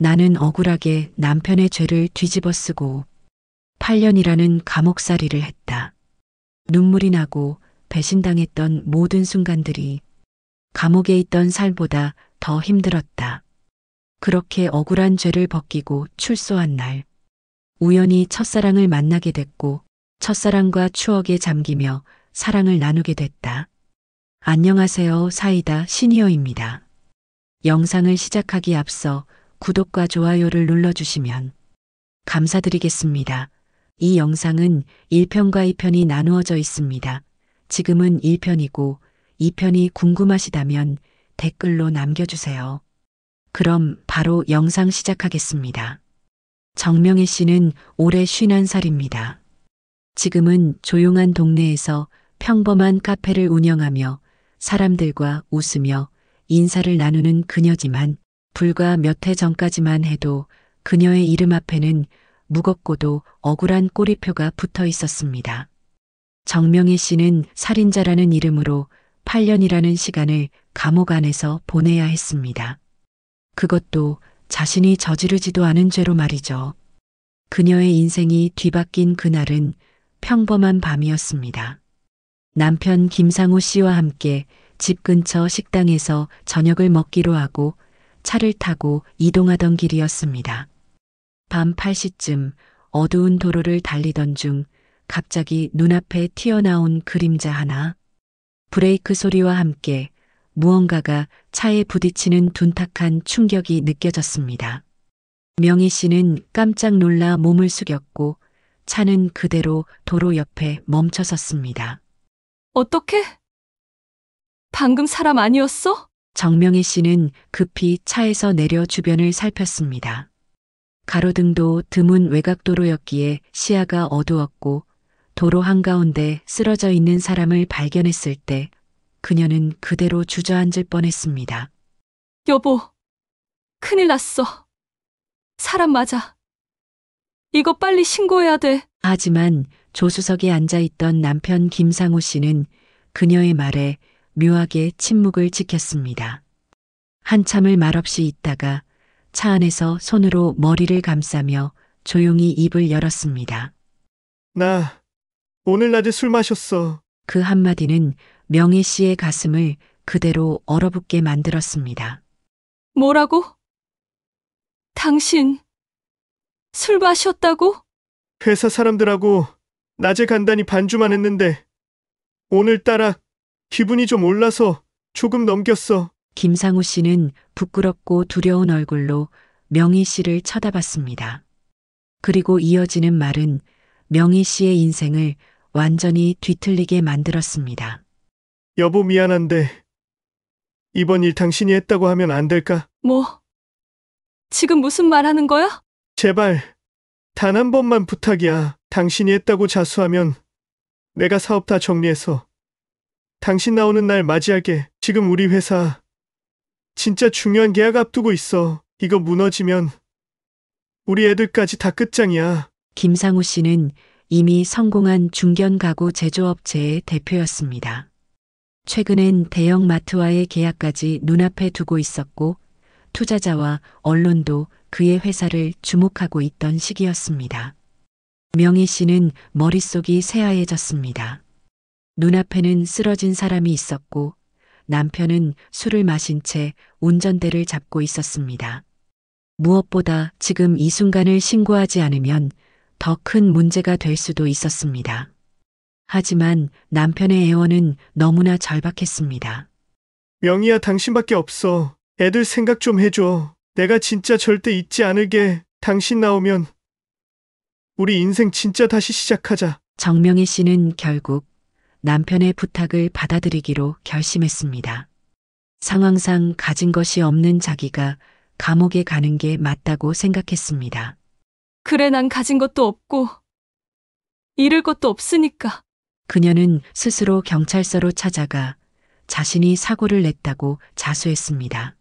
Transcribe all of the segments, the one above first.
나는 억울하게 남편의 죄를 뒤집어쓰고 8년이라는 감옥살이를 했다. 눈물이 나고 배신당했던 모든 순간들이 감옥에 있던 삶보다 더 힘들었다. 그렇게 억울한 죄를 벗기고 출소한 날, 우연히 첫사랑을 만나게 됐고 첫사랑과 추억에 잠기며 사랑을 나누게 됐다. 안녕하세요. 사이다 시니어입니다. 영상을 시작하기 앞서 구독과 좋아요를 눌러주시면 감사드리겠습니다. 이 영상은 1편과 2편이 나누어져 있습니다. 지금은 1편이고 2편이 궁금하시다면 댓글로 남겨주세요. 그럼 바로 영상 시작하겠습니다. 정명희 씨는 올해 51살입니다. 지금은 조용한 동네에서 평범한 카페를 운영하며 사람들과 웃으며 인사를 나누는 그녀지만 불과 몇 해 전까지만 해도 그녀의 이름 앞에는 무겁고도 억울한 꼬리표가 붙어 있었습니다. 정명희 씨는 살인자라는 이름으로 8년이라는 시간을 감옥 안에서 보내야 했습니다. 그것도 자신이 저지르지도 않은 죄로 말이죠. 그녀의 인생이 뒤바뀐 그날은 평범한 밤이었습니다. 남편 김상우 씨와 함께 집 근처 식당에서 저녁을 먹기로 하고 차를 타고 이동하던 길이었습니다. 밤 8시쯤 어두운 도로를 달리던 중 갑자기 눈앞에 튀어나온 그림자 하나. 브레이크 소리와 함께 무언가가 차에 부딪히는 둔탁한 충격이 느껴졌습니다. 명희 씨는 깜짝 놀라 몸을 숙였고 차는 그대로 도로 옆에 멈춰 섰습니다. 어떻게? 방금 사람 아니었어? 정명희 씨는 급히 차에서 내려 주변을 살폈습니다. 가로등도 드문 외곽도로였기에 시야가 어두웠고 도로 한가운데 쓰러져 있는 사람을 발견했을 때 그녀는 그대로 주저앉을 뻔했습니다. 여보, 큰일 났어. 사람 맞아. 이거 빨리 신고해야 돼. 하지만 조수석에 앉아있던 남편 김상우 씨는 그녀의 말에 묘하게 침묵을 지켰습니다. 한참을 말없이 있다가 차 안에서 손으로 머리를 감싸며 조용히 입을 열었습니다. 나 오늘 낮에 술 마셨어. 그 한마디는 명희 씨의 가슴을 그대로 얼어붙게 만들었습니다. 뭐라고? 당신 술 마셨다고? 회사 사람들하고 낮에 간단히 반주만 했는데 오늘따라 기분이 좀 올라서 조금 넘겼어. 김상우 씨는 부끄럽고 두려운 얼굴로 명희 씨를 쳐다봤습니다. 그리고 이어지는 말은 명희 씨의 인생을 완전히 뒤틀리게 만들었습니다. 여보 미안한데 이번 일 당신이 했다고 하면 안 될까? 뭐? 지금 무슨 말 하는 거야? 제발 단 한 번만 부탁이야. 당신이 했다고 자수하면 내가 사업 다 정리해서 당신 나오는 날 맞이하게. 지금 우리 회사 진짜 중요한 계약 앞두고 있어. 이거 무너지면 우리 애들까지 다 끝장이야. 김상우 씨는 이미 성공한 중견 가구 제조업체의 대표였습니다. 최근엔 대형 마트와의 계약까지 눈앞에 두고 있었고 투자자와 언론도 그의 회사를 주목하고 있던 시기였습니다. 명희 씨는 머릿속이 새하얘졌습니다. 눈앞에는 쓰러진 사람이 있었고 남편은 술을 마신 채 운전대를 잡고 있었습니다. 무엇보다 지금 이 순간을 신고하지 않으면 더 큰 문제가 될 수도 있었습니다. 하지만 남편의 애원은 너무나 절박했습니다. 명희야 당신밖에 없어. 애들 생각 좀 해줘. 내가 진짜 절대 잊지 않을게. 당신 나오면 우리 인생 진짜 다시 시작하자. 정명희 씨는 결국 남편의 부탁을 받아들이기로 결심했습니다. 상황상 가진 것이 없는 자기가 감옥에 가는 게 맞다고 생각했습니다. 그래, 난 가진 것도 없고 잃을 것도 없으니까. 그녀는 스스로 경찰서로 찾아가 자신이 사고를 냈다고 자수했습니다.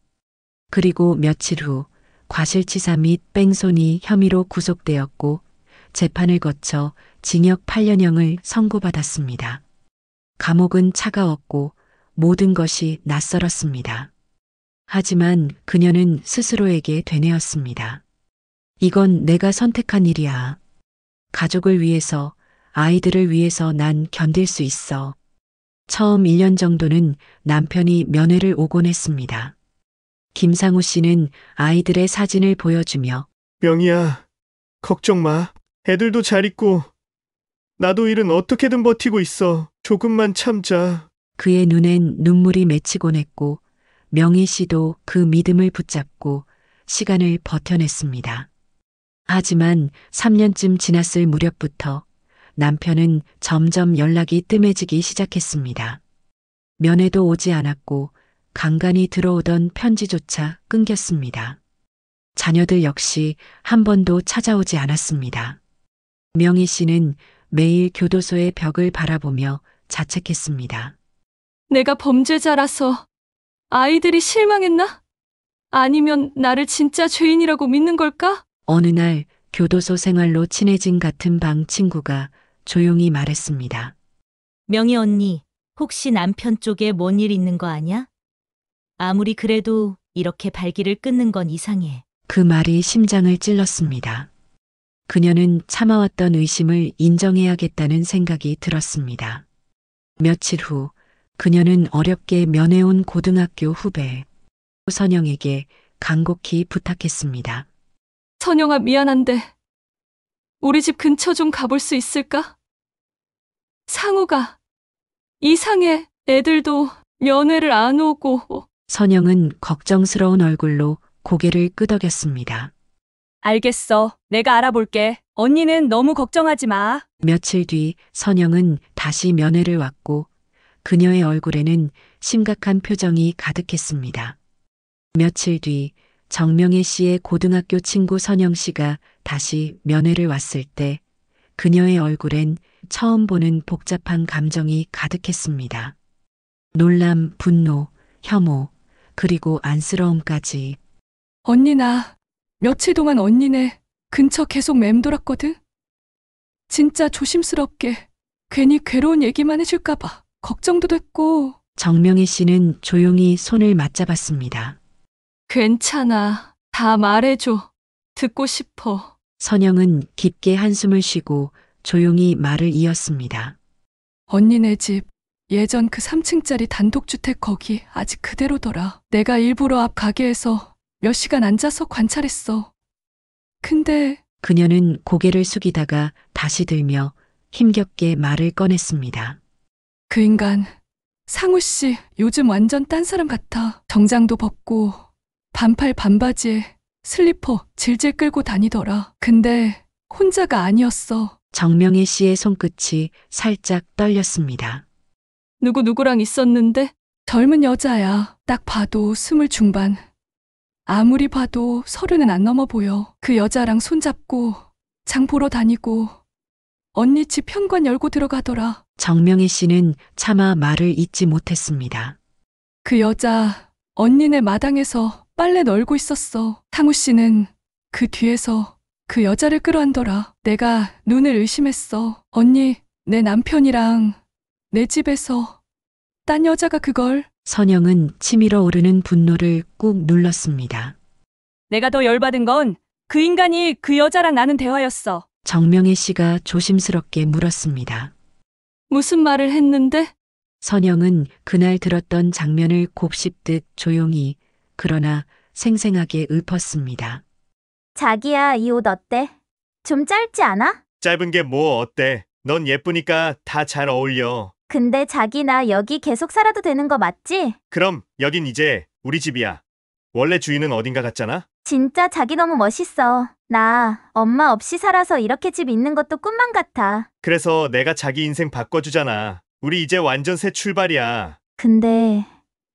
그리고 며칠 후 과실치사 및 뺑소니 혐의로 구속되었고 재판을 거쳐 징역 8년형을 선고받았습니다. 감옥은 차가웠고 모든 것이 낯설었습니다. 하지만 그녀는 스스로에게 되뇌었습니다. 이건 내가 선택한 일이야. 가족을 위해서, 아이들을 위해서 난 견딜 수 있어. 처음 1년 정도는 남편이 면회를 오곤 했습니다. 김상우 씨는 아이들의 사진을 보여주며 명희야, 걱정 마. 애들도 잘 있고, 나도 일은 어떻게든 버티고 있어. 조금만 참자. 그의 눈엔 눈물이 맺히곤 했고 명희 씨도 그 믿음을 붙잡고 시간을 버텨냈습니다. 하지만 3년쯤 지났을 무렵부터 남편은 점점 연락이 뜸해지기 시작했습니다. 면회도 오지 않았고 간간히 들어오던 편지조차 끊겼습니다. 자녀들 역시 한 번도 찾아오지 않았습니다. 명희 씨는 매일 교도소의 벽을 바라보며 자책했습니다. 내가 범죄자라서 아이들이 실망했나? 아니면 나를 진짜 죄인이라고 믿는 걸까? 어느 날 교도소 생활로 친해진 같은 방 친구가 조용히 말했습니다. 명희 언니, 혹시 남편 쪽에 뭔 일 있는 거 아냐? 아무리 그래도 이렇게 발길을 끊는 건 이상해. 그 말이 심장을 찔렀습니다. 그녀는 참아왔던 의심을 인정해야겠다는 생각이 들었습니다. 며칠 후 그녀는 어렵게 면회온 고등학교 후배 선영에게 간곡히 부탁했습니다. 선영아, 미안한데 우리 집 근처 좀 가볼 수 있을까? 상우가 이상해. 애들도 면회를 안 오고. 선영은 걱정스러운 얼굴로 고개를 끄덕였습니다. 알겠어. 내가 알아볼게. 언니는 너무 걱정하지 마. 며칠 뒤 선영은 다시 면회를 왔고 그녀의 얼굴에는 심각한 표정이 가득했습니다. 며칠 뒤 정명애 씨의 고등학교 친구 선영 씨가 다시 면회를 왔을 때 그녀의 얼굴엔 처음 보는 복잡한 감정이 가득했습니다. 놀람, 분노, 혐오, 그리고 안쓰러움까지. 언니, 나 며칠 동안 언니네 근처 계속 맴돌았거든? 진짜 조심스럽게 괜히 괴로운 얘기만 해줄까봐 걱정도 됐고. 정명희 씨는 조용히 손을 맞잡았습니다. 괜찮아. 다 말해줘. 듣고 싶어. 선영은 깊게 한숨을 쉬고 조용히 말을 이었습니다. 언니네 집 예전 그 3층짜리 단독주택 거기 아직 그대로더라. 내가 일부러 앞 가게에서 몇 시간 앉아서 관찰했어. 근데 그녀는 고개를 숙이다가 다시 들며 힘겹게 말을 꺼냈습니다. 그 인간 상우 씨 요즘 완전 딴 사람 같아. 정장도 벗고 반팔 반바지에 슬리퍼 질질 끌고 다니더라. 근데 혼자가 아니었어. 정명희 씨의 손끝이 살짝 떨렸습니다. 누구랑 있었는데? 젊은 여자야. 딱 봐도 20 중반. 아무리 봐도 30은 안 넘어 보여. 그 여자랑 손잡고 장 보러 다니고 언니 집 현관 열고 들어가더라. 정명희 씨는 차마 말을 잇지 못했습니다. 그 여자 언니네 마당에서 빨래 널고 있었어. 상우 씨는 그 뒤에서 그 여자를 끌어안더라. 내가 눈을 의심했어. 언니, 내 남편이랑 내 집에서 딴 여자가 그걸. 선영은 치밀어 오르는 분노를 꾹 눌렀습니다. 내가 더 열받은 건 그 인간이 그 여자랑 나눈 대화였어. 정명희 씨가 조심스럽게 물었습니다. 무슨 말을 했는데? 선영은 그날 들었던 장면을 곱씹듯 조용히 그러나 생생하게 읊었습니다. 자기야, 이 옷 어때? 좀 짧지 않아? 짧은 게 뭐 어때? 넌 예쁘니까 다 잘 어울려. 근데 자기 나 여기 계속 살아도 되는 거 맞지? 그럼 여긴 이제 우리 집이야. 원래 주인은 어딘가 갔잖아? 진짜 자기 너무 멋있어. 나 엄마 없이 살아서 이렇게 집 있는 것도 꿈만 같아. 그래서 내가 자기 인생 바꿔주잖아. 우리 이제 완전 새 출발이야. 근데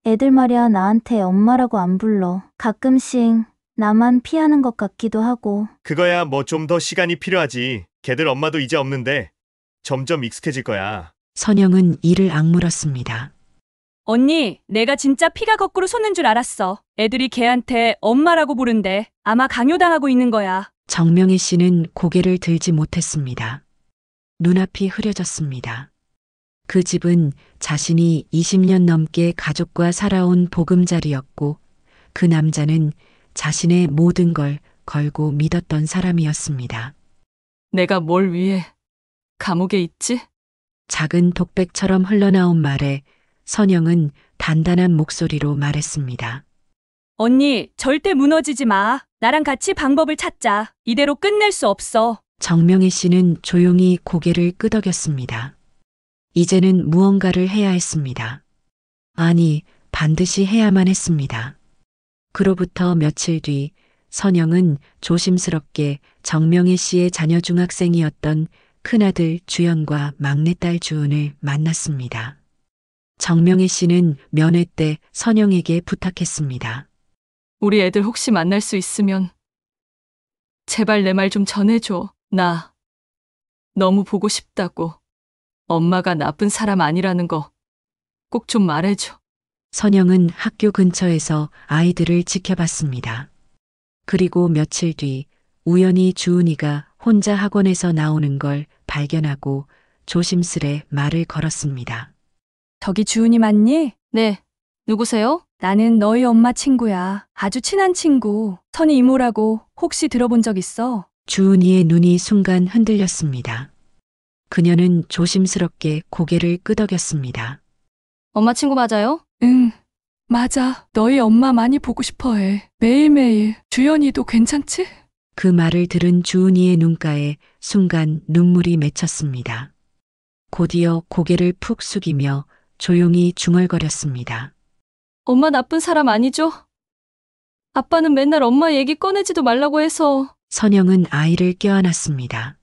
애들 말이야 나한테 엄마라고 안 불러. 가끔씩 나만 피하는 것 같기도 하고. 그거야 뭐 좀 더 시간이 필요하지. 걔들 엄마도 이제 없는데 점점 익숙해질 거야. 선영은 이를 악물었습니다. 언니, 내가 진짜 피가 거꾸로 솟는 줄 알았어. 애들이 걔한테 엄마라고 부른대. 아마 강요당하고 있는 거야. 정명희 씨는 고개를 들지 못했습니다. 눈앞이 흐려졌습니다. 그 집은 자신이 20년 넘게 가족과 살아온 보금자리였고 그 남자는 자신의 모든 걸 걸고 믿었던 사람이었습니다. 내가 뭘 위해 감옥에 있지? 작은 독백처럼 흘러나온 말에 선영은 단단한 목소리로 말했습니다. 언니, 절대 무너지지 마. 나랑 같이 방법을 찾자. 이대로 끝낼 수 없어. 정명희 씨는 조용히 고개를 끄덕였습니다. 이제는 무언가를 해야 했습니다. 아니, 반드시 해야만 했습니다. 그로부터 며칠 뒤 선영은 조심스럽게 정명희 씨의 자녀 중 학생이었던 큰아들 주연과 막내딸 주은을 만났습니다. 정명희 씨는 면회 때 선영에게 부탁했습니다. 우리 애들 혹시 만날 수 있으면 제발 내 말 좀 전해줘. 나 너무 보고 싶다고. 엄마가 나쁜 사람 아니라는 거 꼭 좀 말해줘. 선영은 학교 근처에서 아이들을 지켜봤습니다. 그리고 며칠 뒤 우연히 주은이가 혼자 학원에서 나오는 걸 발견하고 조심스레 말을 걸었습니다. 저기 주은이 맞니? 네. 누구세요? 나는 너희 엄마 친구야. 아주 친한 친구. 선희 이모라고 혹시 들어본 적 있어? 주은이의 눈이 순간 흔들렸습니다. 그녀는 조심스럽게 고개를 끄덕였습니다. 엄마 친구 맞아요? 응, 맞아. 너희 엄마 많이 보고 싶어 해. 매일매일. 주연이도 괜찮지? 그 말을 들은 주은이의 눈가에 순간 눈물이 맺혔습니다. 곧이어 고개를 푹 숙이며 조용히 중얼거렸습니다. 엄마 나쁜 사람 아니죠? 아빠는 맨날 엄마 얘기 꺼내지도 말라고 해서. 선영은 아이를 껴안았습니다.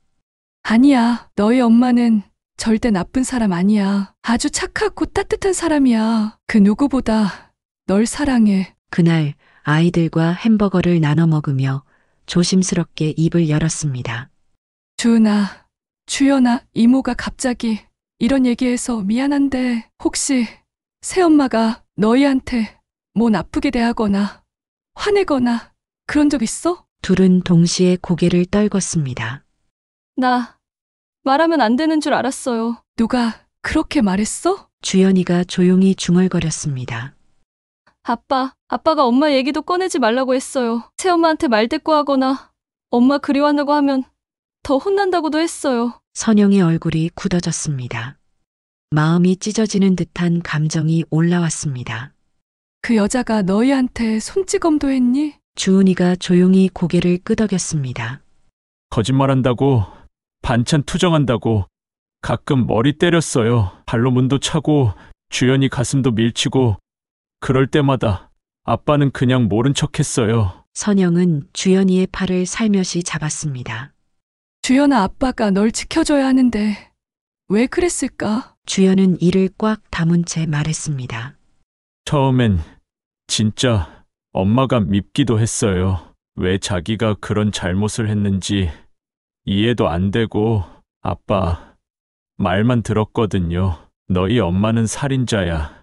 아니야. 너희 엄마는 절대 나쁜 사람 아니야. 아주 착하고 따뜻한 사람이야. 그 누구보다 널 사랑해. 그날 아이들과 햄버거를 나눠 먹으며 조심스럽게 입을 열었습니다. 주은아, 주연아, 이모가 갑자기 이런 얘기해서 미안한데 혹시 새엄마가 너희한테 뭐 나쁘게 대하거나 화내거나 그런 적 있어? 둘은 동시에 고개를 떨궜습니다. 나 말하면 안 되는 줄 알았어요. 누가 그렇게 말했어? 주연이가 조용히 중얼거렸습니다. 아빠가 엄마 얘기도 꺼내지 말라고 했어요. 새엄마한테 말대꾸하거나 엄마 그리워한다고 하면 더 혼난다고도 했어요. 선영의 얼굴이 굳어졌습니다. 마음이 찢어지는 듯한 감정이 올라왔습니다. 그 여자가 너희한테 손찌검도 했니? 주은이가 조용히 고개를 끄덕였습니다. 거짓말한다고, 반찬 투정한다고, 가끔 머리 때렸어요. 발로 문도 차고, 주연이 가슴도 밀치고, 그럴 때마다 아빠는 그냥 모른 척 했어요. 선영은 주연이의 팔을 살며시 잡았습니다. 주연아, 아빠가 널 지켜줘야 하는데 왜 그랬을까? 주연은 이를 꽉 다문 채 말했습니다. 처음엔 진짜 엄마가 밉기도 했어요. 왜 자기가 그런 잘못을 했는지 이해도 안 되고, 아빠 말만 들었거든요. 너희 엄마는 살인자야.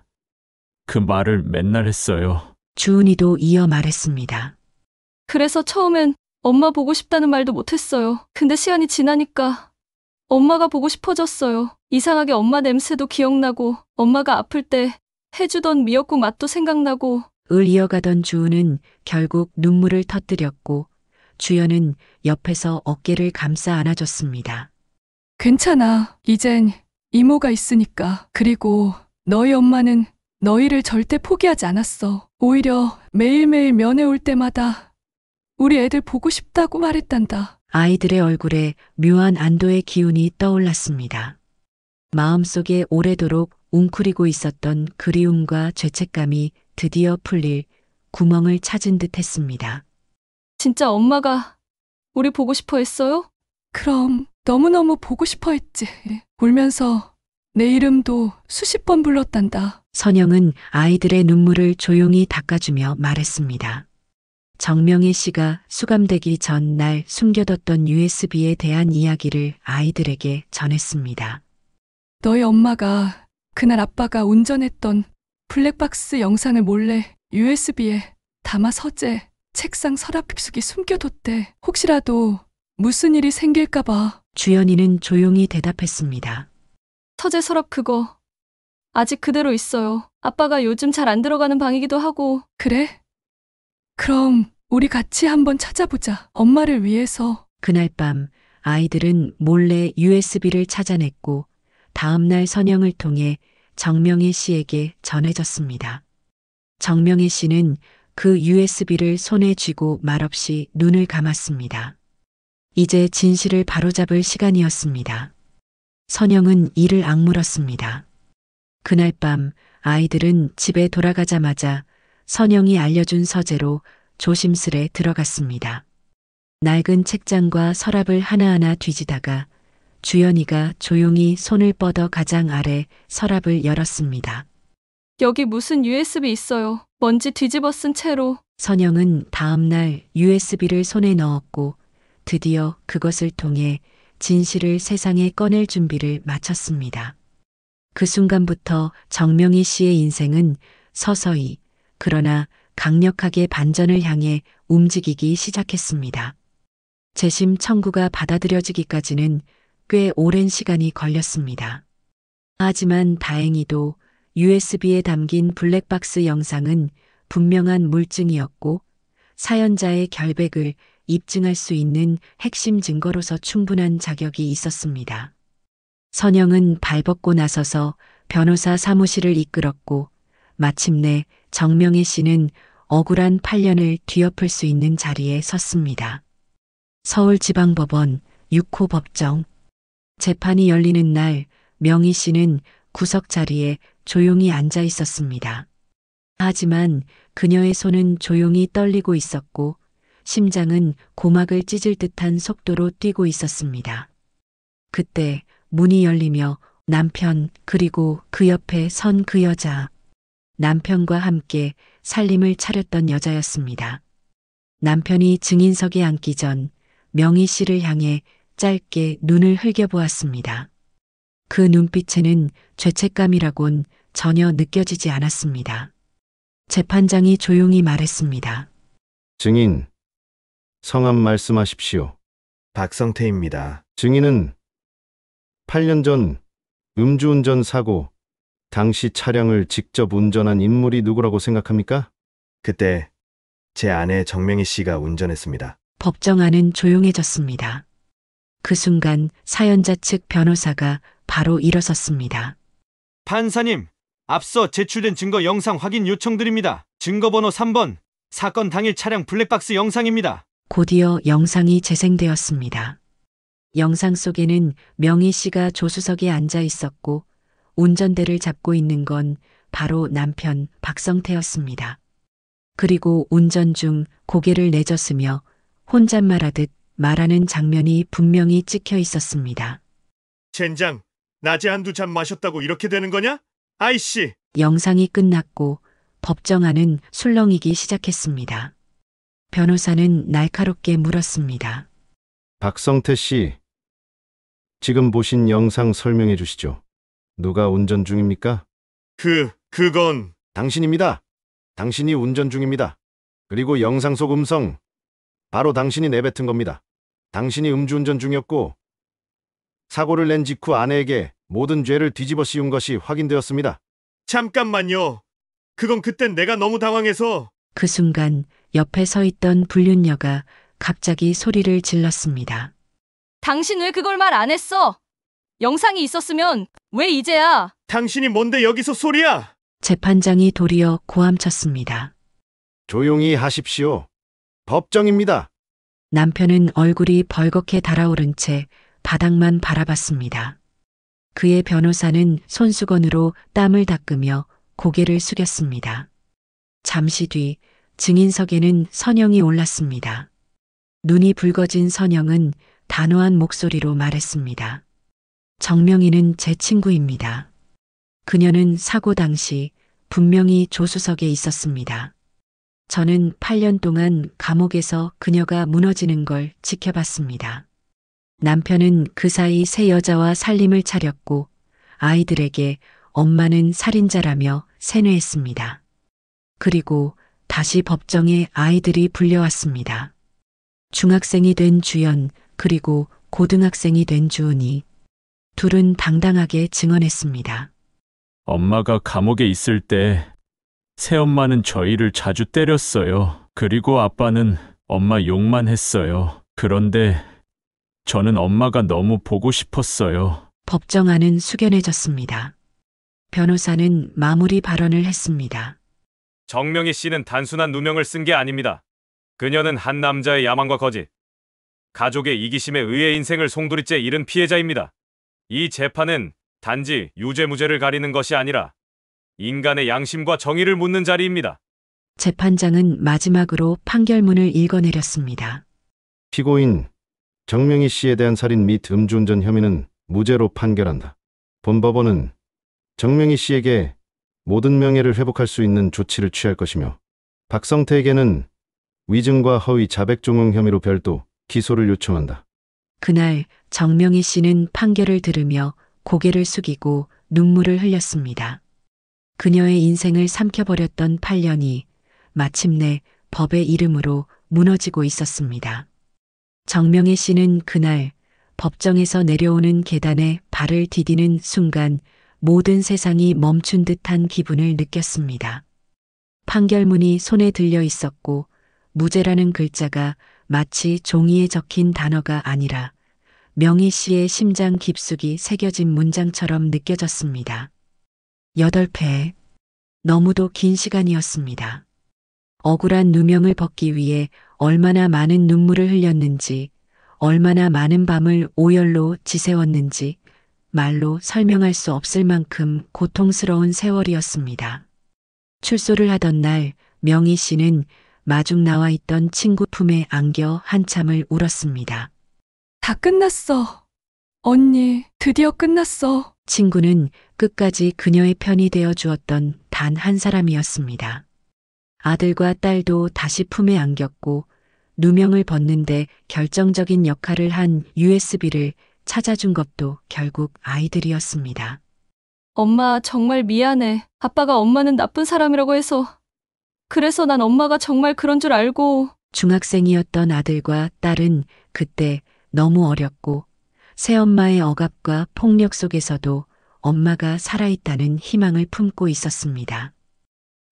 그 말을 맨날 했어요. 주은이도 이어 말했습니다. 그래서 처음엔 엄마 보고 싶다는 말도 못했어요. 근데 시간이 지나니까 엄마가 보고 싶어졌어요. 이상하게 엄마 냄새도 기억나고 엄마가 아플 때 해주던 미역국 맛도 생각나고. 을 이어가던 주은은 결국 눈물을 터뜨렸고 주연은 옆에서 어깨를 감싸 안아줬습니다. 괜찮아. 이젠 이모가 있으니까. 그리고 너희 엄마는 너희를 절대 포기하지 않았어. 오히려 매일매일 면회 올 때마다 우리 애들 보고 싶다고 말했단다. 아이들의 얼굴에 묘한 안도의 기운이 떠올랐습니다. 마음속에 오래도록 웅크리고 있었던 그리움과 죄책감이 드디어 풀릴 구멍을 찾은 듯 했습니다. 진짜 엄마가 우리 보고 싶어 했어요? 그럼 너무너무 보고 싶어 했지. 울면서 내 이름도 수십 번 불렀단다. 선영은 아이들의 눈물을 조용히 닦아주며 말했습니다. 정명희 씨가 수감되기 전 날 숨겨뒀던 USB에 대한 이야기를 아이들에게 전했습니다. 너희 엄마가 그날 아빠가 운전했던 블랙박스 영상을 몰래 USB에 담아 서재, 책상 서랍 깊숙이 숨겨뒀대. 혹시라도 무슨 일이 생길까봐. 주연이는 조용히 대답했습니다. 서재 서랍 그거 아직 그대로 있어요. 아빠가 요즘 잘 안 들어가는 방이기도 하고. 그래? 그럼 우리 같이 한번 찾아보자. 엄마를 위해서. 그날 밤 아이들은 몰래 USB를 찾아냈고 다음날 선영을 통해 정명희 씨에게 전해졌습니다. 정명희 씨는 그 USB를 손에 쥐고 말없이 눈을 감았습니다. 이제 진실을 바로잡을 시간이었습니다. 선영은 이를 악물었습니다. 그날 밤 아이들은 집에 돌아가자마자 선영이 알려준 서재로 조심스레 들어갔습니다. 낡은 책장과 서랍을 하나하나 뒤지다가 주연이가 조용히 손을 뻗어 가장 아래 서랍을 열었습니다. 여기 무슨 USB 있어요. 먼지 뒤집어 쓴 채로. 선영은 다음날 USB를 손에 넣었고 드디어 그것을 통해 진실을 세상에 꺼낼 준비를 마쳤습니다. 그 순간부터 정명희 씨의 인생은 서서히 그러나 강력하게 반전을 향해 움직이기 시작했습니다. 재심 청구가 받아들여지기까지는 꽤 오랜 시간이 걸렸습니다. 하지만 다행히도 USB에 담긴 블랙박스 영상은 분명한 물증이었고 사연자의 결백을 입증할 수 있는 핵심 증거로서 충분한 자격이 있었습니다. 선영은 발벗고 나서서 변호사 사무실을 이끌었고 마침내 정명희 씨는 억울한 8년을 뒤엎을 수 있는 자리에 섰습니다. 서울지방법원 6호 법정. 재판이 열리는 날 명희 씨는 구석 자리에 조용히 앉아 있었습니다. 하지만 그녀의 손은 조용히 떨리고 있었고 심장은 고막을 찢을 듯한 속도로 뛰고 있었습니다. 그때 문이 열리며 남편 그리고 그 옆에 선 그 여자. 남편과 함께 살림을 차렸던 여자였습니다. 남편이 증인석에 앉기 전 명희 씨를 향해 짧게 눈을 흘겨보았습니다. 그 눈빛에는 죄책감이라곤 전혀 느껴지지 않았습니다. 재판장이 조용히 말했습니다. 증인, 성함 말씀하십시오. 박성태입니다. 증인은 8년 전 음주운전 사고 당시 차량을 직접 운전한 인물이 누구라고 생각합니까? 그때 제 아내 정명희 씨가 운전했습니다. 법정 안은 조용해졌습니다. 그 순간 사연자 측 변호사가 바로 일어섰습니다. 판사님, 앞서 제출된 증거 영상 확인 요청드립니다. 증거번호 3번, 사건 당일 차량 블랙박스 영상입니다. 곧이어 영상이 재생되었습니다. 영상 속에는 명희 씨가 조수석에 앉아 있었고 운전대를 잡고 있는 건 바로 남편 박성태였습니다. 그리고 운전 중 고개를 내젓으며 혼잣말하듯 말하는 장면이 분명히 찍혀 있었습니다. 젠장, 낮에 한두 잔 마셨다고 이렇게 되는 거냐? 아이씨! 영상이 끝났고 법정 안은 술렁이기 시작했습니다. 변호사는 날카롭게 물었습니다. 박성태 씨, 지금 보신 영상 설명해 주시죠. 누가 운전 중입니까? 그건 당신입니다. 당신이 운전 중입니다. 그리고 영상 속 음성, 바로 당신이 내뱉은 겁니다. 당신이 음주운전 중이었고 사고를 낸 직후 아내에게 모든 죄를 뒤집어 씌운 것이 확인되었습니다. 잠깐만요. 그건 그땐 내가 너무 당황해서. 그 순간 옆에 서 있던 불륜녀가 갑자기 소리를 질렀습니다. 당신 왜 그걸 말 안 했어? 영상이 있었으면 왜 이제야? 당신이 뭔데 여기서 소리야? 재판장이 도리어 고함쳤습니다. 조용히 하십시오. 법정입니다. 남편은 얼굴이 벌겋게 달아오른 채 바닥만 바라봤습니다. 그의 변호사는 손수건으로 땀을 닦으며 고개를 숙였습니다. 잠시 뒤 증인석에는 선영이 올랐습니다. 눈이 붉어진 선영은 단호한 목소리로 말했습니다. 정명희는 제 친구입니다. 그녀는 사고 당시 분명히 조수석에 있었습니다. 저는 8년 동안 감옥에서 그녀가 무너지는 걸 지켜봤습니다. 남편은 그 사이 새 여자와 살림을 차렸고 아이들에게 엄마는 살인자라며 세뇌했습니다. 그리고 다시 법정에 아이들이 불려왔습니다. 중학생이 된 주연 그리고 고등학생이 된 주은이 둘은 당당하게 증언했습니다. 엄마가 감옥에 있을 때 새엄마는 저희를 자주 때렸어요. 그리고 아빠는 엄마 욕만 했어요. 그런데 저는 엄마가 너무 보고 싶었어요. 법정안은 숙연해졌습니다. 변호사는 마무리 발언을 했습니다. 정명희 씨는 단순한 누명을 쓴 게 아닙니다. 그녀는 한 남자의 야망과 거짓, 가족의 이기심에 의해 인생을 송두리째 잃은 피해자입니다. 이 재판은 단지 유죄무죄를 가리는 것이 아니라 인간의 양심과 정의를 묻는 자리입니다. 재판장은 마지막으로 판결문을 읽어내렸습니다. 피고인 정명희 씨에 대한 살인 및 음주운전 혐의는 무죄로 판결한다. 본법원은 정명희 씨에게 모든 명예를 회복할 수 있는 조치를 취할 것이며 박성태에게는 위증과 허위 자백종응 혐의로 별도 기소를 요청한다. 그날 정명희 씨는 판결을 들으며 고개를 숙이고 눈물을 흘렸습니다. 그녀의 인생을 삼켜버렸던 8년이 마침내 법의 이름으로 무너지고 있었습니다. 정명희 씨는 그날 법정에서 내려오는 계단에 발을 디디는 순간 모든 세상이 멈춘 듯한 기분을 느꼈습니다. 판결문이 손에 들려 있었고 무죄라는 글자가 마치 종이에 적힌 단어가 아니라 명희 씨의 심장 깊숙이 새겨진 문장처럼 느껴졌습니다. 8패. 너무도 긴 시간이었습니다. 억울한 누명을 벗기 위해 얼마나 많은 눈물을 흘렸는지, 얼마나 많은 밤을 오열로 지새웠는지 말로 설명할 수 없을 만큼 고통스러운 세월이었습니다. 출소를 하던 날 명희 씨는 마중 나와 있던 친구 품에 안겨 한참을 울었습니다. 다 끝났어. 언니, 드디어 끝났어. 친구는 끝까지 그녀의 편이 되어 주었던 단 한 사람이었습니다. 아들과 딸도 다시 품에 안겼고 누명을 벗는데 결정적인 역할을 한 USB를 찾아준 것도 결국 아이들이었습니다. 엄마, 정말 미안해. 아빠가 엄마는 나쁜 사람이라고 해서. 그래서 난 엄마가 정말 그런 줄 알고. 중학생이었던 아들과 딸은 그때 너무 어렸고 새엄마의 억압과 폭력 속에서도 엄마가 살아있다는 희망을 품고 있었습니다.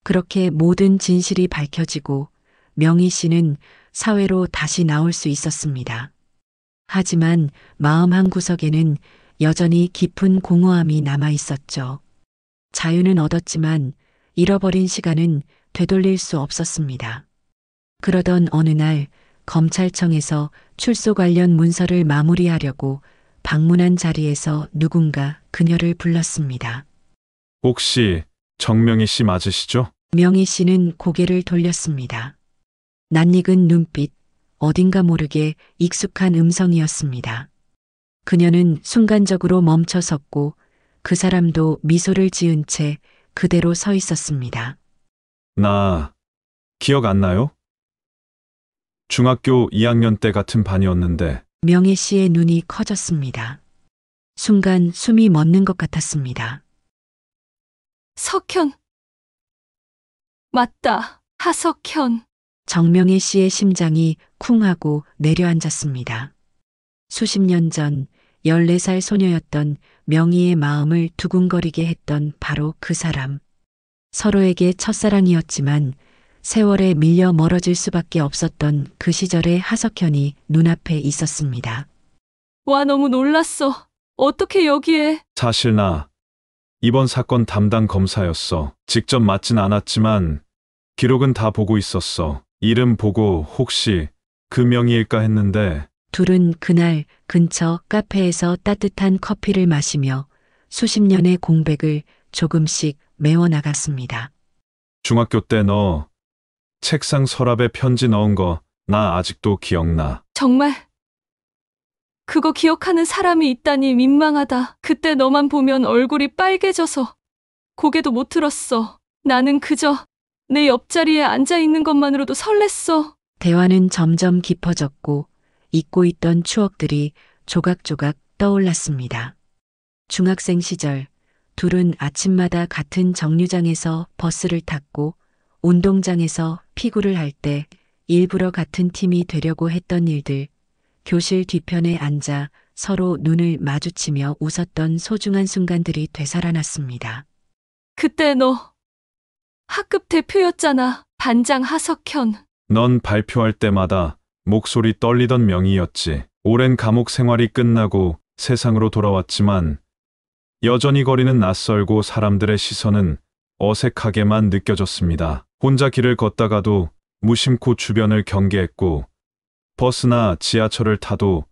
그렇게 모든 진실이 밝혀지고 명희 씨는 사회로 다시 나올 수 있었습니다. 하지만 마음 한구석에는 여전히 깊은 공허함이 남아 있었죠. 자유는 얻었지만 잃어버린 시간은 되돌릴 수 없었습니다. 그러던 어느 날 검찰청에서 출소 관련 문서를 마무리하려고 방문한 자리에서 누군가 그녀를 불렀습니다. 혹시 정명희 씨 맞으시죠? 명희 씨는 고개를 돌렸습니다. 낯익은 눈빛, 어딘가 모르게 익숙한 음성이었습니다. 그녀는 순간적으로 멈춰섰고 그 사람도 미소를 지은 채 그대로 서 있었습니다. 나 기억 안 나요? 중학교 2학년 때 같은 반이었는데 명희 씨의 눈이 커졌습니다. 순간 숨이 멎는 것 같았습니다. 석현. 맞다. 하석현. 정명희 씨의 심장이 쿵 하고 내려앉았습니다. 수십 년 전 14살 소녀였던 명희의 마음을 두근거리게 했던 바로 그 사람. 서로에게 첫사랑이었지만 세월에 밀려 멀어질 수밖에 없었던 그 시절의 하석현이 눈앞에 있었습니다. 와, 너무 놀랐어. 어떻게 여기에. 사실 나 이번 사건 담당 검사였어. 직접 맞진 않았지만 기록은 다 보고 있었어. 이름 보고 혹시 그 명의일까 했는데 둘은 그날 근처 카페에서 따뜻한 커피를 마시며 수십 년의 공백을 조금씩 메워나갔습니다. 중학교 때 너 책상 서랍에 편지 넣은 거 나 아직도 기억나. 정말? 그거 기억하는 사람이 있다니 민망하다. 그때 너만 보면 얼굴이 빨개져서 고개도 못 들었어. 나는 그저 내 옆자리에 앉아 있는 것만으로도 설렜어. 대화는 점점 깊어졌고 잊고 있던 추억들이 조각조각 떠올랐습니다. 중학생 시절 둘은 아침마다 같은 정류장에서 버스를 탔고 운동장에서 피구를 할 때 일부러 같은 팀이 되려고 했던 일들, 교실 뒤편에 앉아 서로 눈을 마주치며 웃었던 소중한 순간들이 되살아났습니다. 그때 너 학급 대표였잖아. 반장 하석현. 넌 발표할 때마다 목소리 떨리던 명희였지. 오랜 감옥 생활이 끝나고 세상으로 돌아왔지만 여전히 거리는 낯설고 사람들의 시선은 어색하게만 느껴졌습니다. 혼자 길을 걷다가도 무심코 주변을 경계했고 버스나 지하철을 타도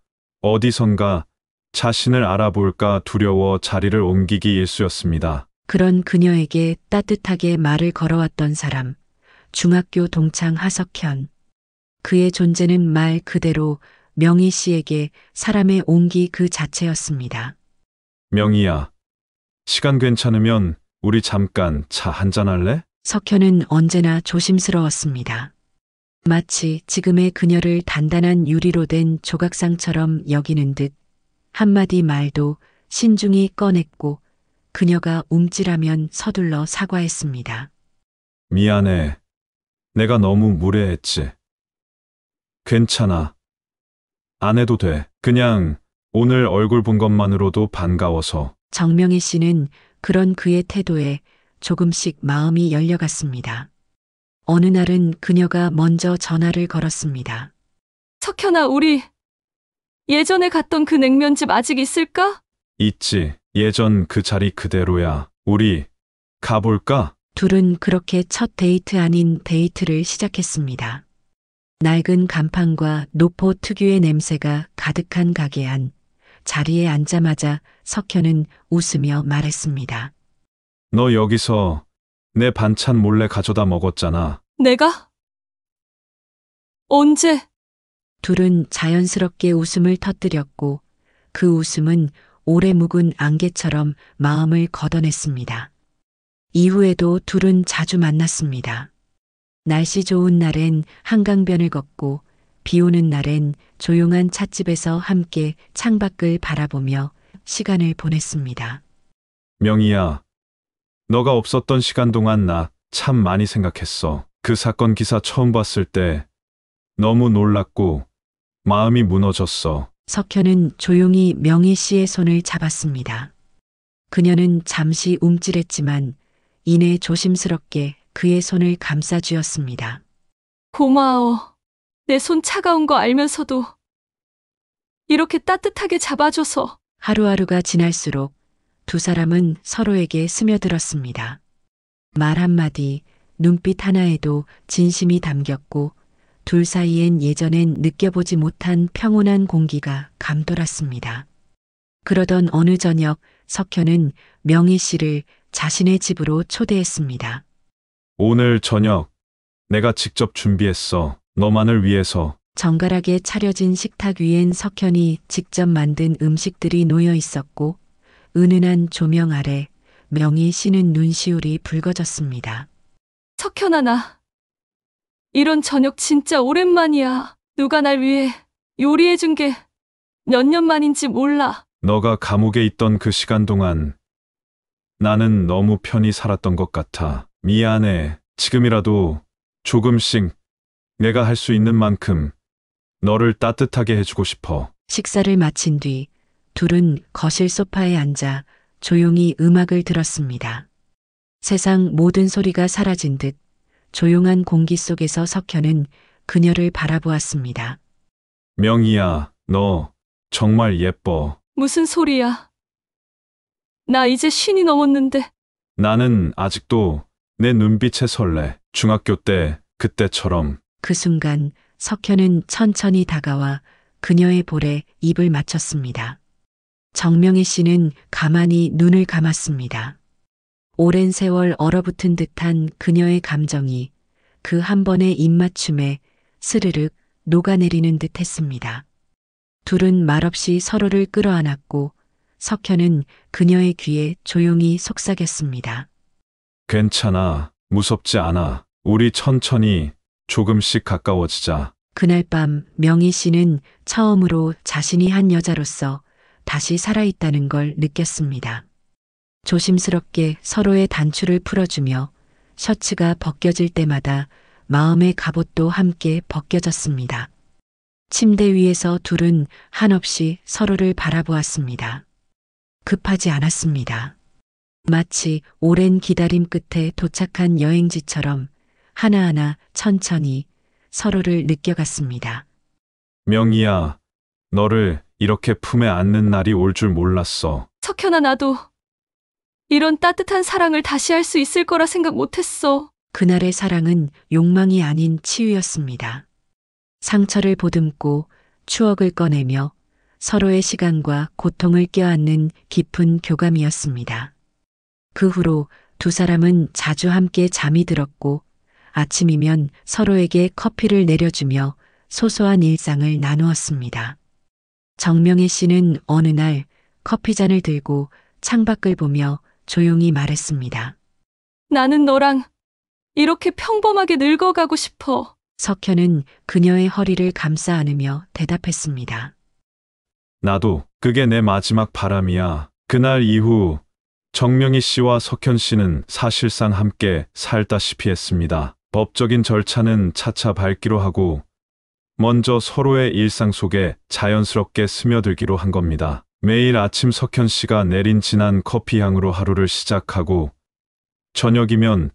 어디선가 자신을 알아볼까 두려워 자리를 옮기기 일쑤였습니다. 그런 그녀에게 따뜻하게 말을 걸어왔던 사람, 중학교 동창 하석현. 그의 존재는 말 그대로 명희 씨에게 사람의 온기 그 자체였습니다. 명희야, 시간 괜찮으면 우리 잠깐 차 한잔 할래? 석현은 언제나 조심스러웠습니다. 마치 지금의 그녀를 단단한 유리로 된 조각상처럼 여기는 듯 한마디 말도 신중히 꺼냈고 그녀가 움찔하면 서둘러 사과했습니다. 미안해. 내가 너무 무례했지. 괜찮아. 안 해도 돼. 그냥 오늘 얼굴 본 것만으로도 반가워서. 정명희 씨는 그런 그의 태도에 조금씩 마음이 열려갔습니다. 어느 날은 그녀가 먼저 전화를 걸었습니다. 석현아, 우리 예전에 갔던 그 냉면집 아직 있을까? 있지. 예전 그 자리 그대로야. 우리 가볼까? 둘은 그렇게 첫 데이트 아닌 데이트를 시작했습니다. 낡은 간판과 노포 특유의 냄새가 가득한 가게 안 자리에 앉자마자 석현은 웃으며 말했습니다. 너 여기서 내 반찬 몰래 가져다 먹었잖아. 내가? 언제? 둘은 자연스럽게 웃음을 터뜨렸고 그 웃음은 오래 묵은 안개처럼 마음을 걷어냈습니다. 이후에도 둘은 자주 만났습니다. 날씨 좋은 날엔 한강변을 걷고 비 오는 날엔 조용한 찻집에서 함께 창밖을 바라보며 시간을 보냈습니다. 명희야, 너가 없었던 시간 동안 나 참 많이 생각했어. 그 사건 기사 처음 봤을 때 너무 놀랐고 마음이 무너졌어. 석현은 조용히 명희 씨의 손을 잡았습니다. 그녀는 잠시 움찔했지만 이내 조심스럽게 그의 손을 감싸쥐었습니다. 고마워. 내 손 차가운 거 알면서도 이렇게 따뜻하게 잡아줘서. 하루하루가 지날수록 두 사람은 서로에게 스며들었습니다. 말 한마디, 눈빛 하나에도 진심이 담겼고 둘 사이엔 예전엔 느껴보지 못한 평온한 공기가 감돌았습니다. 그러던 어느 저녁 석현은 명희 씨를 자신의 집으로 초대했습니다. 오늘 저녁 내가 직접 준비했어. 너만을 위해서. 정갈하게 차려진 식탁 위엔 석현이 직접 만든 음식들이 놓여 있었고 은은한 조명 아래 명희 씨는 눈시울이 붉어졌습니다. 석현아, 나 이런 저녁 진짜 오랜만이야. 누가 날 위해 요리해준 게 몇 년 만인지 몰라. 너가 감옥에 있던 그 시간 동안 나는 너무 편히 살았던 것 같아. 미안해. 지금이라도 조금씩 내가 할 수 있는 만큼 너를 따뜻하게 해주고 싶어. 식사를 마친 뒤 둘은 거실 소파에 앉아 조용히 음악을 들었습니다. 세상 모든 소리가 사라진 듯 조용한 공기 속에서 석현은 그녀를 바라보았습니다. 명희야, 너 정말 예뻐. 무슨 소리야. 나 이제 50이 넘었는데. 나는 아직도 내 눈빛에 설레. 중학교 때 그때처럼. 그 순간 석현은 천천히 다가와 그녀의 볼에 입을 맞췄습니다. 정명희 씨는 가만히 눈을 감았습니다. 오랜 세월 얼어붙은 듯한 그녀의 감정이 그 한 번의 입맞춤에 스르륵 녹아내리는 듯 했습니다. 둘은 말없이 서로를 끌어안았고 석현은 그녀의 귀에 조용히 속삭였습니다. 괜찮아. 무섭지 않아. 우리 천천히 조금씩 가까워지자. 그날 밤 명희 씨는 처음으로 자신이 한 여자로서 다시 살아있다는 걸 느꼈습니다. 조심스럽게 서로의 단추를 풀어주며 셔츠가 벗겨질 때마다 마음의 갑옷도 함께 벗겨졌습니다. 침대 위에서 둘은 한없이 서로를 바라보았습니다. 급하지 않았습니다. 마치 오랜 기다림 끝에 도착한 여행지처럼 하나하나 천천히 서로를 느껴갔습니다. 명희야, 너를 이렇게 품에 안는 날이 올 줄 몰랐어. 석현아, 나도 이런 따뜻한 사랑을 다시 할 수 있을 거라 생각 못했어. 그날의 사랑은 욕망이 아닌 치유였습니다. 상처를 보듬고 추억을 꺼내며 서로의 시간과 고통을 껴안는 깊은 교감이었습니다. 그 후로 두 사람은 자주 함께 잠이 들었고 아침이면 서로에게 커피를 내려주며 소소한 일상을 나누었습니다. 정명희 씨는 어느 날 커피잔을 들고 창밖을 보며 조용히 말했습니다. 나는 너랑 이렇게 평범하게 늙어가고 싶어. 석현은 그녀의 허리를 감싸 안으며 대답했습니다. 나도 그게 내 마지막 바람이야. 그날 이후 정명희 씨와 석현 씨는 사실상 함께 살다시피 했습니다. 법적인 절차는 차차 밟기로 하고 먼저 서로의 일상 속에 자연스럽게 스며들기로 한 겁니다. 매일 아침 석현 씨가 내린 진한 커피 향으로 하루를 시작하고 저녁이면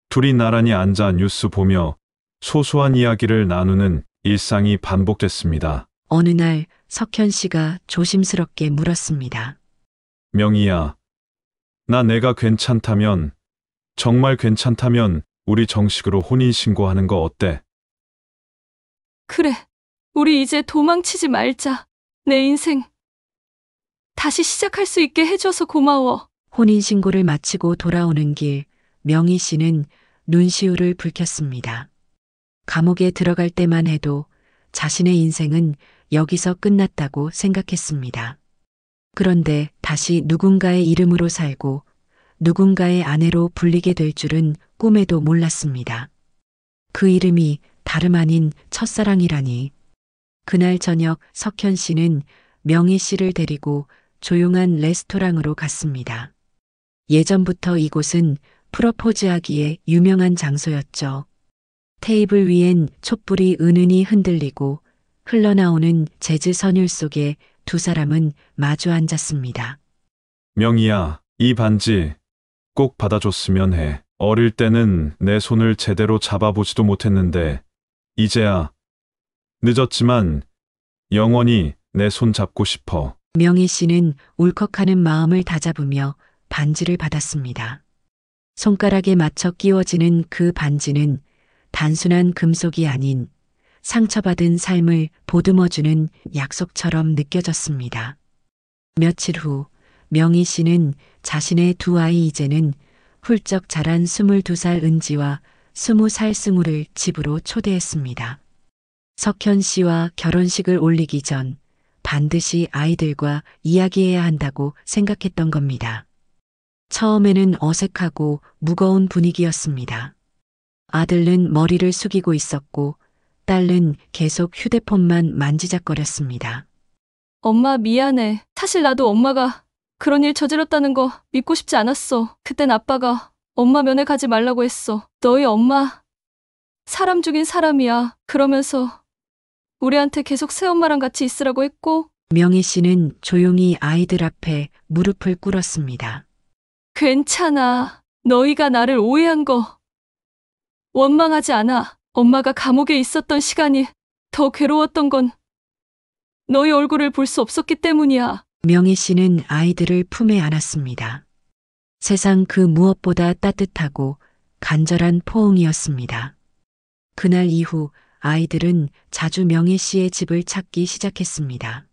둘이 나란히 앉아 뉴스 보며 소소한 이야기를 나누는 일상이 반복됐습니다. 어느 날 석현 씨가 조심스럽게 물었습니다. 명희야, 나 내가 괜찮다면, 정말 괜찮다면 우리 정식으로 혼인신고하는 거 어때? 그래, 우리 이제 도망치지 말자. 내 인생 다시 시작할 수 있게 해줘서 고마워. 혼인신고를 마치고 돌아오는 길, 명희 씨는 눈시울을 붉혔습니다. 감옥에 들어갈 때만 해도 자신의 인생은 여기서 끝났다고 생각했습니다. 그런데 다시 누군가의 이름으로 살고 누군가의 아내로 불리게 될 줄은 꿈에도 몰랐습니다. 그 이름이 다름 아닌 첫사랑이라니. 그날 저녁 석현 씨는 명희 씨를 데리고 조용한 레스토랑으로 갔습니다. 예전부터 이곳은 프러포즈하기에 유명한 장소였죠. 테이블 위엔 촛불이 은은히 흔들리고 흘러나오는 재즈 선율 속에 두 사람은 마주 앉았습니다. 명희야, 이 반지 꼭 받아줬으면 해. 어릴 때는 내 손을 제대로 잡아보지도 못했는데 이제야 늦었지만 영원히 내 손 잡고 싶어. 명희 씨는 울컥하는 마음을 다잡으며 반지를 받았습니다. 손가락에 맞춰 끼워지는 그 반지는 단순한 금속이 아닌 상처받은 삶을 보듬어주는 약속처럼 느껴졌습니다. 며칠 후 명희 씨는 자신의 두 아이 이제는 훌쩍 자란 22살 은지와 20살 승우를 집으로 초대했습니다. 석현 씨와 결혼식을 올리기 전 반드시 아이들과 이야기해야 한다고 생각했던 겁니다. 처음에는 어색하고 무거운 분위기였습니다. 아들은 머리를 숙이고 있었고 딸은 계속 휴대폰만 만지작거렸습니다. 엄마 미안해. 사실 나도 엄마가 그런 일 저질렀다는 거 믿고 싶지 않았어. 그땐 아빠가 엄마 면회 가지 말라고 했어. 너희 엄마 사람 죽인 사람이야. 그러면서 우리한테 계속 새엄마랑 같이 있으라고 했고. 명희 씨는 조용히 아이들 앞에 무릎을 꿇었습니다. 괜찮아. 너희가 나를 오해한 거 원망하지 않아. 엄마가 감옥에 있었던 시간이 더 괴로웠던 건 너희 얼굴을 볼 수 없었기 때문이야. 명희 씨는 아이들을 품에 안았습니다. 세상 그 무엇보다 따뜻하고 간절한 포옹이었습니다. 그날 이후 아이들은 자주 명희 씨의 집을 찾기 시작했습니다.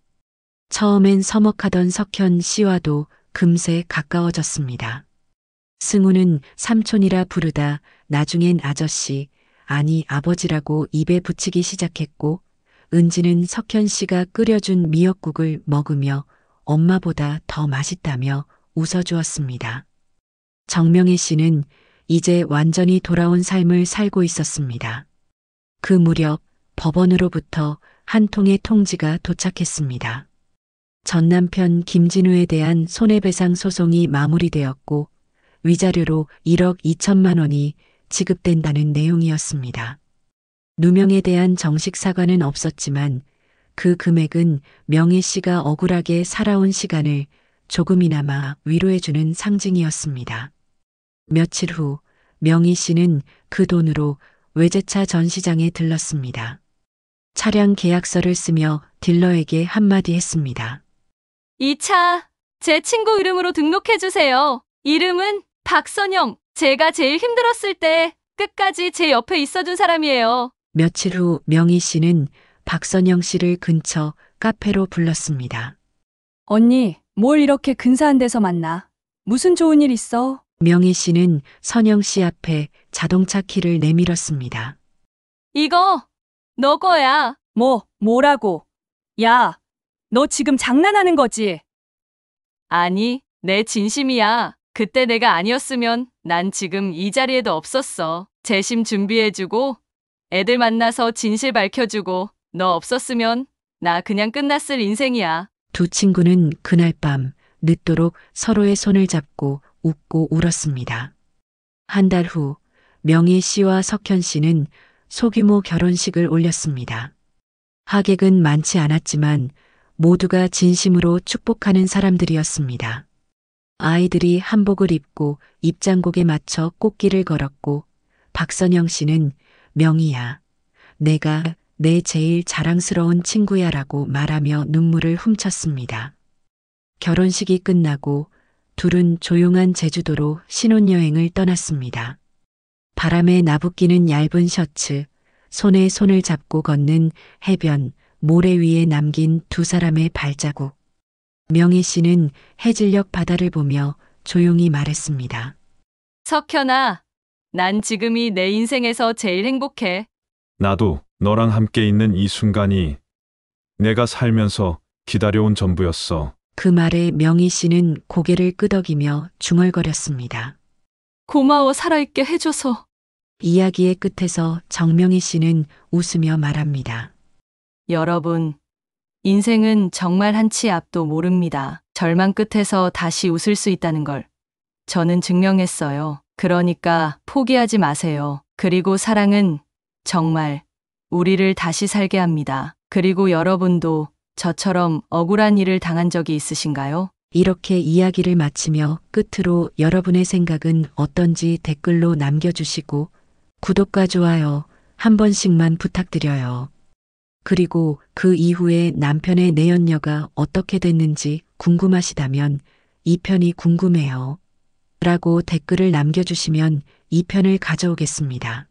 처음엔 서먹하던 석현 씨와도 금세 가까워졌습니다. 승우는 삼촌이라 부르다 나중엔 아저씨, 아니 아버지라고 입에 붙이기 시작했고 은지는 석현 씨가 끓여준 미역국을 먹으며 엄마보다 더 맛있다며 웃어주었습니다. 정명희 씨는 이제 완전히 돌아온 삶을 살고 있었습니다. 그 무렵 법원으로부터 한 통의 통지가 도착했습니다. 전 남편 김진우에 대한 손해배상 소송이 마무리되었고 위자료로 1억 2천만 원이 지급된다는 내용이었습니다. 누명에 대한 정식 사과는 없었지만 그 금액은 명희 씨가 억울하게 살아온 시간을 조금이나마 위로해주는 상징이었습니다. 며칠 후 명희 씨는 그 돈으로 외제차 전시장에 들렀습니다. 차량 계약서를 쓰며 딜러에게 한마디 했습니다. 이 차, 제 친구 이름으로 등록해주세요. 이름은 박선영. 제가 제일 힘들었을 때 끝까지 제 옆에 있어준 사람이에요. 며칠 후 명희 씨는 박선영 씨를 근처 카페로 불렀습니다. 언니, 뭘 이렇게 근사한 데서 만나? 무슨 좋은 일 있어? 명희 씨는 선영 씨 앞에 자동차 키를 내밀었습니다. 이거 너 거야. 뭐라고? 야, 너 지금 장난하는 거지? 아니, 내 진심이야. 그때 내가 아니었으면 난 지금 이 자리에도 없었어. 재심 준비해주고, 애들 만나서 진실 밝혀주고, 너 없었으면 나 그냥 끝났을 인생이야. 두 친구는 그날 밤 늦도록 서로의 손을 잡고 웃고 울었습니다. 한 달 후 명희 씨와 석현 씨는 소규모 결혼식을 올렸습니다. 하객은 많지 않았지만 모두가 진심으로 축복하는 사람들이었습니다. 아이들이 한복을 입고 입장곡에 맞춰 꽃길을 걸었고 박선영 씨는 명희야, 내가 내 제일 자랑스러운 친구야라고 말하며 눈물을 훔쳤습니다. 결혼식이 끝나고 둘은 조용한 제주도로 신혼여행을 떠났습니다. 바람에 나부끼는 얇은 셔츠, 손에 손을 잡고 걷는 해변, 모래 위에 남긴 두 사람의 발자국. 명희 씨는 해질녘 바다를 보며 조용히 말했습니다. 석현아, 난 지금이 내 인생에서 제일 행복해. 나도 너랑 함께 있는 이 순간이 내가 살면서 기다려온 전부였어. 그 말에 명희 씨는 고개를 끄덕이며 중얼거렸습니다. 고마워, 살아있게 해줘서. 이야기의 끝에서 정명희 씨는 웃으며 말합니다. 여러분, 인생은 정말 한치 앞도 모릅니다. 절망 끝에서 다시 웃을 수 있다는 걸 저는 증명했어요. 그러니까 포기하지 마세요. 그리고 사랑은 정말 우리를 다시 살게 합니다. 그리고 여러분도 저처럼 억울한 일을 당한 적이 있으신가요? 이렇게 이야기를 마치며 끝으로 여러분의 생각은 어떤지 댓글로 남겨주시고 구독과 좋아요 한 번씩만 부탁드려요. 그리고 그 이후에 남편의 내연녀가 어떻게 됐는지 궁금하시다면 2편이 궁금해요. 라고 댓글을 남겨주시면 2편을 가져오겠습니다.